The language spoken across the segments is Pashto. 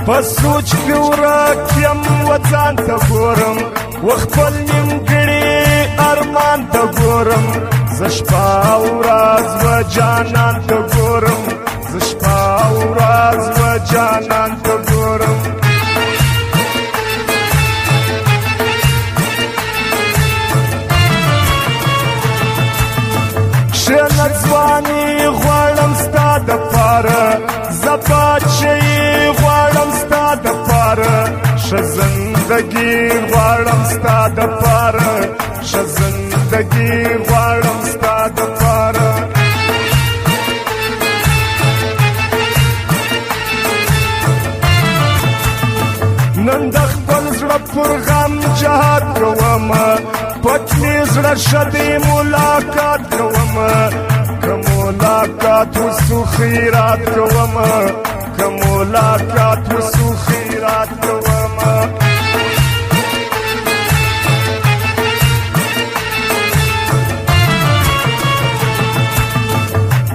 په سوچ کې ورک یم وطن ته ګورم و خپل نیمګړي ارمان ته ګورم زه شپه او ورځ و جانان ته ګورم زه شپه او ورځ و جانان ته ګورم کښېنه ځواني غواړم ستا دپاره زه بادشاهي غواړم ستا دپاره ښه زندګي غواړم ستا دپاره ښه زندګي غواړم ستا دپاره نن د خپل زړه پر غم جهاد کومه پټني زړه شدې ملاقات کومه که ملاقات وسو خیرات کومه که ملاقات وسو خیرات کومه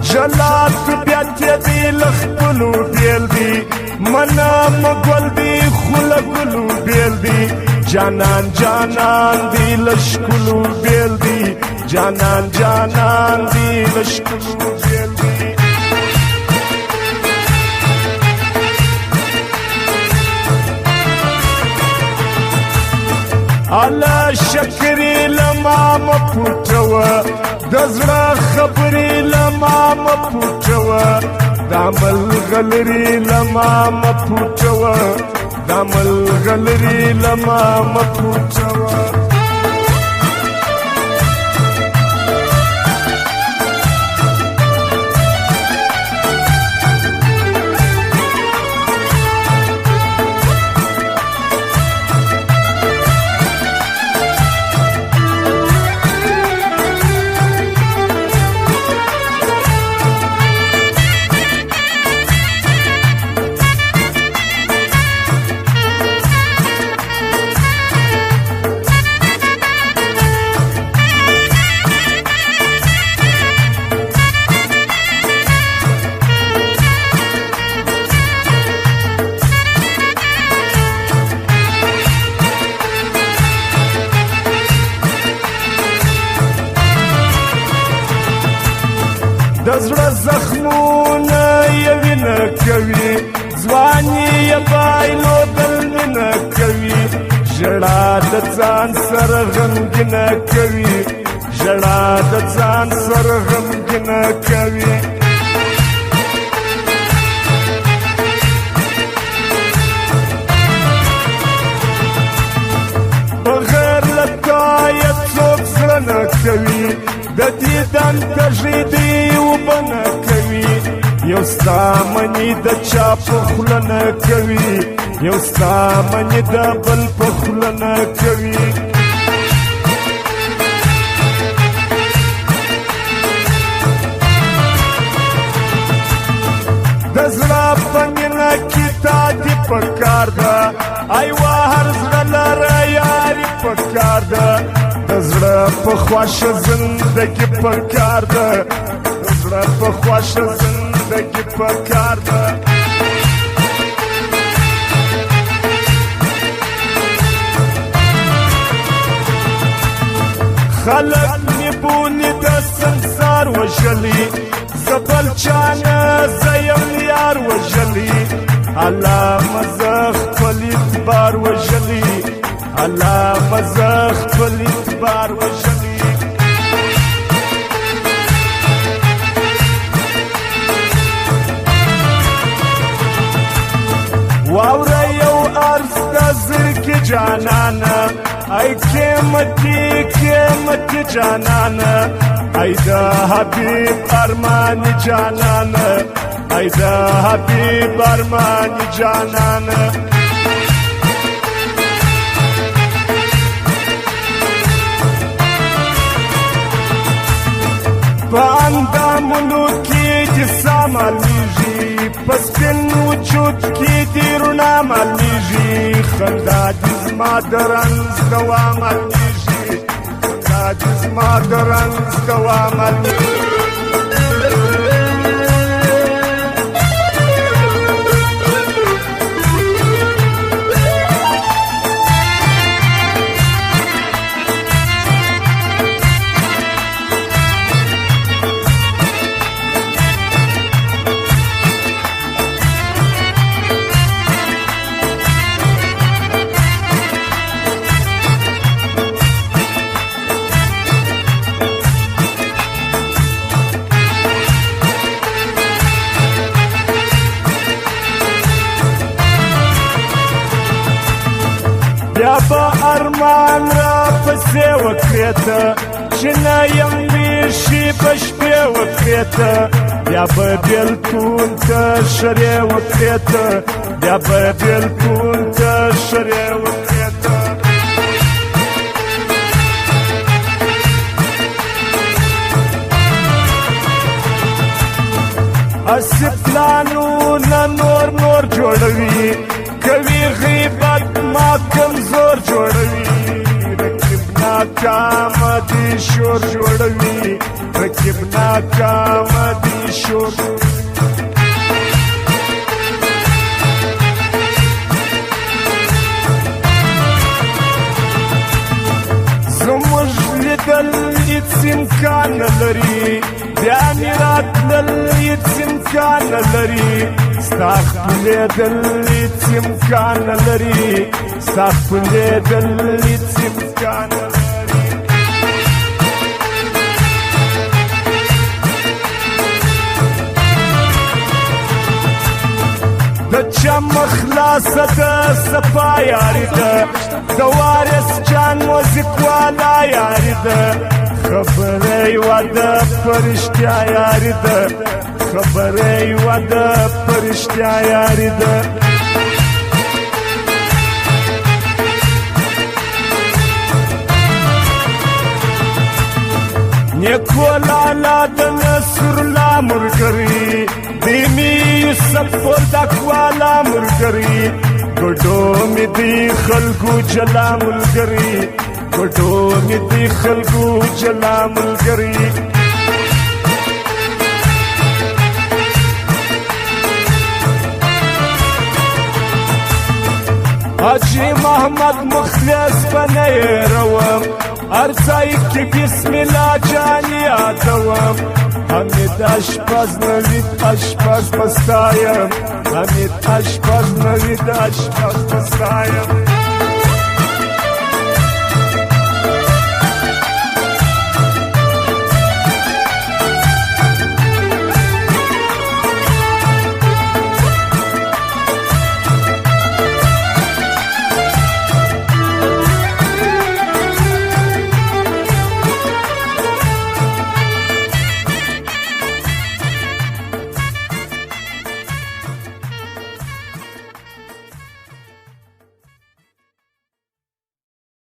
جلات بیا تېدې له خپلو بېل دي منم ګل دي خو له ګلو بېل دي جانان جانان دی لشکلو بیل دی جانان جانان دی لشکلو بیل دی علا شکری لما مپوټوه د زړه خبرې لما مپوټوه د عمل غلري لما مپوټوه د عمل غلري لما مپوټوه د زړه زخمونه یې وینه کوي ځواني یې بایلودل مینه کوي ژړا د ځان سره غمګینه کوي ژړا د ځان سره غمګینه کوي بغیر له تا یې څوک زړه نه کوي د دیدن تږي دي اوبه نه کوي یو ستا مني د چا په خوله نه کوي یو ستا مني د بل په خوله نه کوي د زړه په مینه کې تا دي پکار ده ایوه هر زړه لره یاري پکار ده د زړه په خوښه زندګي پکار ده د زړه په خوښه زندګي پکار ده خلک مې بولي د سنسار وژلي زه بل چا نه زه یم یار وژلي الله مزه خپل اعتبار وژلي الله مزه خپل اعتبار وژلي واوره یو عرض د زړګي جانانه ای قیمتي قیمتي جانانه ای د حبیب ارماني جانانه ای د حبیب ارماني جانانه په اندامونو کې دې سا معلومیږي په سپین وجود کې دې رڼا معلومیږي خندا دې زما د رنځ دوا معلومیږي خندا دې زما د رنځ دوا معلومیږي بیا به ارمان را پسې وکړې ته چې نه یم بیخي په شپې وکړې ته بیا به بېلتون ته شرې وکړې ته بیا به بېلتون ته شرې وکړې ته اسی پلانونه نور جوړوي کوي غیبت ما کمزور جوړوي رقیب ناکام دي شور جوړوي رقیب ناکام دي شور زموږ لیدل هیڅ امکان نه لري بیا مې راتلل هیڅ امکان نه لري ستا ښکلېدل هیڅ امکان نه لري ستا ښکلېدل هیڅ امکان نه لري د چا مخ خلاصه ده صفا یاري ده د وارث جان موزیک والا یاري ده خبره یوه ده په رښتیا یاري ده خبره یوه ده په رښتیا یاري ده نیکو لالا د نصرالله ملګري د میر یوسف وردک والا ملګري ګډو مې د خلکو جلا ملګري ګډو مې د خلکو جلا ملګري حاجي محمد مخلص به نه هېروم هر ځای کې بسم الله جان یادوم حمید اشپز نوید اشپز به ستایم حمید اشپز نوید اشپز به ستایم